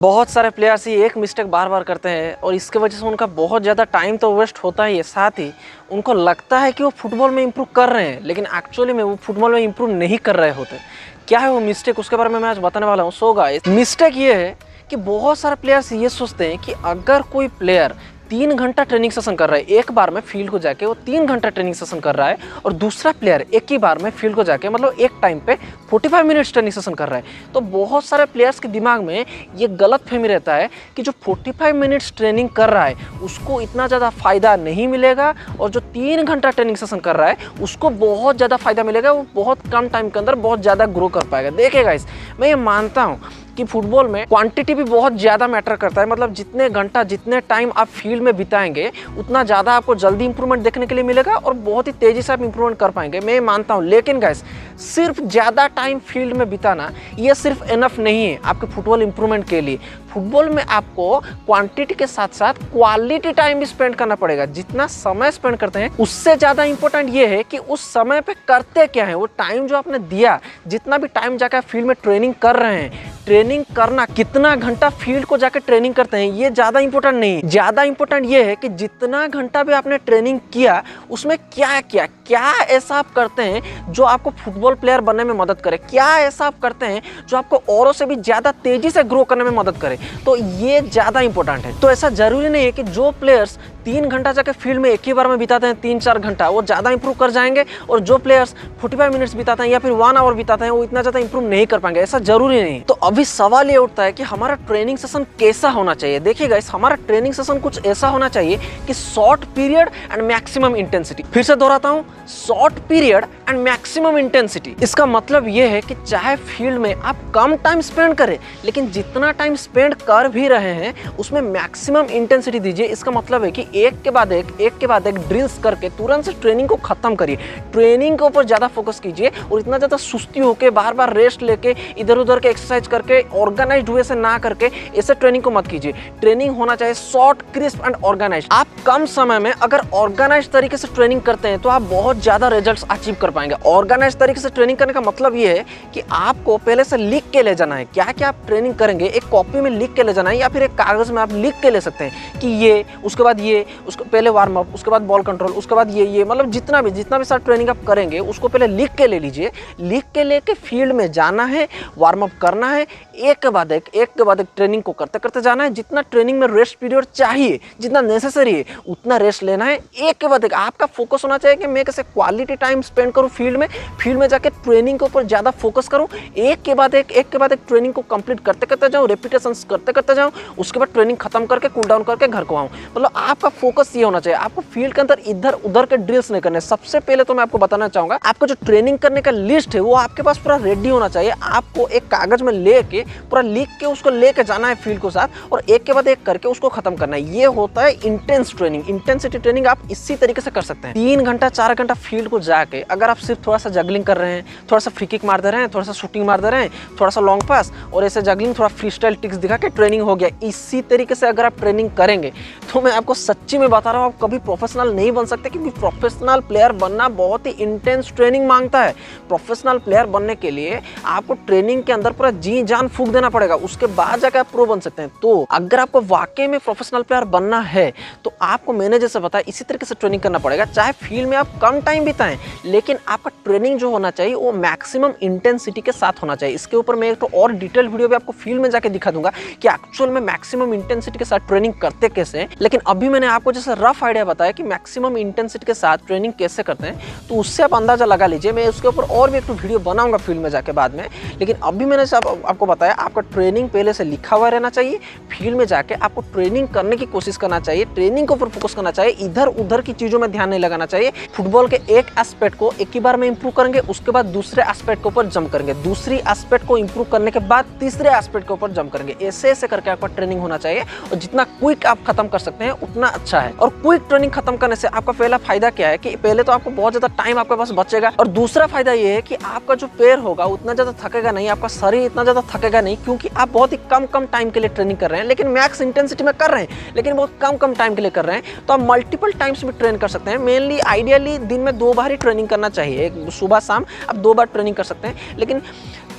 बहुत सारे प्लेयर्स ही एक मिस्टेक बार बार करते हैं और इसके वजह से उनका बहुत ज़्यादा टाइम तो वेस्ट होता ही है, साथ ही उनको लगता है कि वो फुटबॉल में इम्प्रूव कर रहे हैं, लेकिन एक्चुअली में वो फुटबॉल में इम्प्रूव नहीं कर रहे होते। क्या है वो मिस्टेक, उसके बारे में मैं आज बताने वाला हूँ। सो गाइस, मिस्टेक ये है कि बहुत सारे प्लेयर्स ये सोचते हैं कि अगर कोई प्लेयर 3 घंटा ट्रेनिंग सेशन कर रहा है, एक बार में फील्ड को जाके वो 3 घंटा ट्रेनिंग सेशन कर रहा है और दूसरा प्लेयर एक ही बार में फील्ड को जाके मतलब एक टाइम पे 45 मिनट्स ट्रेनिंग सेशन कर रहा है, तो बहुत सारे प्लेयर्स के दिमाग में ये गलत फहमी रहता है कि जो 45 मिनट्स ट्रेनिंग कर रहा है उसको इतना ज़्यादा फ़ायदा नहीं मिलेगा और जो 3 घंटा ट्रेनिंग सेशन कर रहा है उसको बहुत ज़्यादा फ़ायदा मिलेगा, वो बहुत कम टाइम के अंदर बहुत ज़्यादा ग्रो कर पाएगा। देखिएगा गाइस, मैं ये मानता हूँ कि फुटबॉल में क्वांटिटी भी बहुत ज़्यादा मैटर करता है, मतलब जितने घंटा जितने टाइम आप फील्ड में बिताएंगे उतना ज़्यादा आपको जल्दी इंप्रूवमेंट देखने के लिए मिलेगा और बहुत ही तेज़ी से आप इंप्रूवमेंट कर पाएंगे, मैं मानता हूँ। लेकिन गाइस, सिर्फ ज़्यादा टाइम फील्ड में बिताना ये सिर्फ इनफ नहीं है आपके फुटबॉल इंप्रूवमेंट के लिए। फुटबॉल में आपको क्वांटिटी के साथ साथ क्वालिटी टाइम भी स्पेंड करना पड़ेगा। जितना समय स्पेंड करते हैं उससे ज़्यादा इंपॉर्टेंट ये है कि उस समय पे करते क्या है, वो टाइम जो आपने दिया, जितना भी टाइम जाकर फील्ड में ट्रेनिंग कर रहे हैं, ट्रेनिंग करना कितना घंटा फील्ड को जाकर ट्रेनिंग करते हैं ये ज़्यादा इंपॉर्टेंट नहीं है। ज़्यादा इंपॉर्टेंट ये है कि जितना घंटा भी आपने ट्रेनिंग किया उसमें क्या किया, क्या ऐसा आप करते हैं जो आपको फुटबॉल प्लेयर बनने में मदद करे, क्या ऐसा आप करते हैं जो आपको औरों से भी ज़्यादा तेज़ी से ग्रो करने में मदद करे, तो ये ज़्यादा इंपॉर्टेंट है। तो ऐसा ज़रूरी नहीं है कि जो प्लेयर्स 3 घंटा जाकर फील्ड में एक ही बार में बिताते हैं 3-4 घंटा, वो ज़्यादा इंप्रूव कर जाएंगे और जो प्लेयर्स 45 मिनट्स बिताते हैं या फिर 1 आवर बिताते हैं वो इतना ज़्यादा इंप्रूव नहीं कर पाएंगे, ऐसा जरूरी नहीं। तो अभी सवाल ये उठता है कि हमारा ट्रेनिंग सेशन कैसा होना चाहिए। देखिएगा, इस हमारा ट्रेनिंग सेशन कुछ ऐसा होना चाहिए कि short period and maximum intensity. फिर से दोहराता हूँ, short period and maximum intensity. इसका मतलब ये है कि चाहे फील्ड में आप कम टाइम स्पेंड करें, लेकिन जितना टाइम स्पेंड कर भी रहे हैं उसमें मैक्सिमम इंटेंसिटी दीजिए। इसका मतलब है कि एक के बाद एक ड्रिल्स करके तुरंत से ट्रेनिंग को खत्म करिए, ट्रेनिंग के ऊपर ज़्यादा फोकस कीजिए और इतना ज़्यादा सुस्ती होकर बार बार रेस्ट लेके इधर उधर के एक्सरसाइज करके ऑर्गेनाइज्ड वे से ना करके ऐसे ट्रेनिंग को मत कीजिए। ट्रेनिंग होना चाहिए शॉर्ट, क्रिस्प एंड ऑर्गेनाइज्ड। आप कम समय में अगर ऑर्गेनाइज्ड तरीके से ट्रेनिंग करते हैं तो आप बहुत ज़्यादा रिजल्ट्स अचीव कर पाएंगे। ऑर्गेनाइज्ड तरीके से ट्रेनिंग करने का मतलब ये है कि आपको पहले से लिख के ले जाना है क्या क्या आप ट्रेनिंग करेंगे, एक कॉपी में लिख के ले जाना है या फिर एक कागज में आप लिख के ले सकते हैं कि ये, उसके बाद ये, उसको पहले वार्म अप, उसके बाद बॉल कंट्रोल, उसके बाद ये मतलब जितना भी सारा ट्रेनिंग आप करेंगे उसको पहले लिख के ले लीजिए। लिख के लेके फील्ड में जाना है, वार्म अप करना है, एक के बाद एक ट्रेनिंग को करते करते जाना है। जितना ट्रेनिंग में रेस्ट पीरियड चाहिए, जितना नेसेसरी है उतना रेस्ट लेना है। एक के बाद एक आपका फोकस होना चाहिए कि मैं कैसे क्वालिटी टाइम स्पेंड करूँ फील्ड में जाके ट्रेनिंग के ऊपर ज़्यादा फोकस करूँ। एक के बाद एक ट्रेनिंग को कंप्लीट करते करते जाऊँ, रेपिटेशंस करते करते जाऊँ, उसके बाद ट्रेनिंग खत्म करके कूल डाउन करके घर को आऊँ। मतलब आपका फोकस ये होना चाहिए। आपको फील्ड के अंदर इधर उधर के ड्रिल्स नहीं करने। सबसे पहले तो मैं आपको बताना चाहूँगा, आपका जो ट्रेनिंग करने का लिस्ट है वो आपके पास पूरा रेडी होना चाहिए। आपको एक कागज में लेके पूरा लिख के उसको लेके जाना है फील्ड के साथ और एक के बाद एक करके उसको खत्म करना है। ये होता है इंटेंस ट्रेनिंग। इंटेंसिटी ट्रेनिंग आप इसी तरीके से कर सकते हैं। 3 घंटा 4 घंटा फील्ड को जाके अगर आप सिर्फ थोड़ा सा जगलिंग कर रहे हैं, थोड़ा सा फ्री किक मार दे रहे हैं, थोड़ा सा शूटिंग मार दे रहे हैं, थोड़ा सा लॉन्ग पास और ऐसे जगलिंग, थोड़ा फ्री स्टाइल टिक्स दिखा के ट्रेनिंग हो गया, इसी तरीके से अगर आप ट्रेनिंग करेंगे तो मैं आपको सच्ची में बता रहा हूँ, आप कभी प्रोफेशनल नहीं बन सकते, क्योंकि प्रोफेशनल प्लेयर बनना बहुत ही इंटेंस ट्रेनिंग मांगता है। प्रोफेशनल प्लेयर बनने के लिए आपको ट्रेनिंग के अंदर पूरा जी जान फूंक देना पड़ेगा, उसके बाद जाकर आप प्रो बन सकते हैं। तो अगर आपको वाकई में प्रोफेशनल प्लेयर बनना है तो आपको मैंने जैसे बताया इसी तरीके से ट्रेनिंग करना पड़ेगा। चाहे फील्ड में आप कम टाइम बिताएं, लेकिन आपका ट्रेनिंग जो होना चाहिए वो मैक्सिमम इंटेंसिटी के साथ होना चाहिए। इसके ऊपर मैं एक तो और डिटेल वीडियो भी आपको फील्ड में जाके दिखा दूंगा कि एक्चुअल में मैक्सिमम इंटेंसिटी के साथ ट्रेनिंग करते कैसे हैं। लेकिन अभी मैंने आपको जैसे रफ आइडिया बताया कि मैक्सिमम इंटेंसिटी के साथ ट्रेनिंग कैसे करते हैं, तो उससे आप अंदाजा लगा लीजिए। मैं उसके ऊपर और भी एक वीडियो बनाऊंगा फील्ड में जाके बाद में। लेकिन अभी मैंने आपको बताया, आपका ट्रेनिंग पहले से लिखा हुआ रहना चाहिए। फील्ड में जाके आपको ट्रेनिंग करने की कोशिश करना चाहिए, ट्रेनिंग के ऊपर फोकस करना चाहिए, इधर उधर की चीजों में ध्यान नहीं लगाना चाहिए। फुटबॉल के एक एस्पेक्ट को एक ही बार में इंप्रूव करेंगे, उसके बाद दूसरे एस्पेक्ट के ऊपर जंप करेंगे, दूसरी एस्पेक्ट को इंप्रूव करने के बाद तीसरे एस्पेक्ट के ऊपर जंप करेंगे। ऐसे ऐसे करके आपका ट्रेनिंग होना चाहिए और जितना क्विक आप खत्म कर सकते हैं उतना अच्छा है। और क्विक ट्रेनिंग खत्म करने से आपका पहला फायदा क्या है कि पहले तो आपको बहुत ज्यादा टाइम आपके पास बचेगा और दूसरा फायदा ये है कि आपका जो पैर होगा उतना ज्यादा थकेगा नहीं, आपका शरीर इतना ज्यादा थकेगा नहीं, क्योंकि आप बहुत ही कम टाइम के लिए ट्रेनिंग कर रहे हैं, लेकिन मैक्स इंटेंसिटी में कर रहे हैं, लेकिन बहुत कम टाइम के लिए कर रहे हैं। तो आप मल्टीपल टाइम्स भी ट्रेन कर सकते हैं। मेनली आइडियली दिन में 2 बार ही ट्रेनिंग करना चाहिए, एक सुबह शाम आप 2 बार ट्रेनिंग कर सकते हैं। लेकिन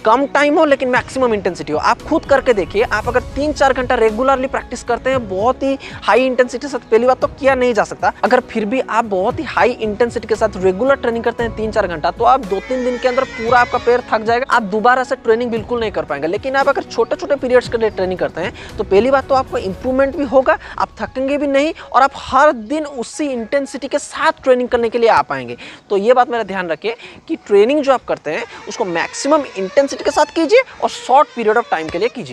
कम टाइम हो लेकिन मैक्सिमम इंटेंसिटी हो। आप खुद करके देखिए, आप अगर 3-4 घंटा रेगुलरली प्रैक्टिस करते हैं बहुत ही हाई इंटेंसिटी के साथ, पहली बात तो किया नहीं जा सकता। अगर फिर भी आप बहुत ही हाई इंटेंसिटी के साथ रेगुलर ट्रेनिंग करते हैं 3-4 घंटा, तो आप 2-3 दिन के अंदर पूरा आपका पैर थक जाएगा, आप दोबारा से ट्रेनिंग बिल्कुल नहीं कर पाएंगे। लेकिन आप अगर छोटे छोटे पीरियड्स के लिए ट्रेनिंग करते हैं तो पहली बात तो आपको इंप्रूवमेंट भी होगा, आप थकेंगे भी नहीं, और आप हर दिन उसी इंटेंसिटी के साथ ट्रेनिंग करने के लिए आ पाएंगे। तो ये बात मेरा ध्यान रखिए कि ट्रेनिंग जो आप करते हैं उसको मैक्सिमम इंटेंसिटी के साथ कीजिए और शॉर्ट पीरियड ऑफ टाइम के लिए कीजिए।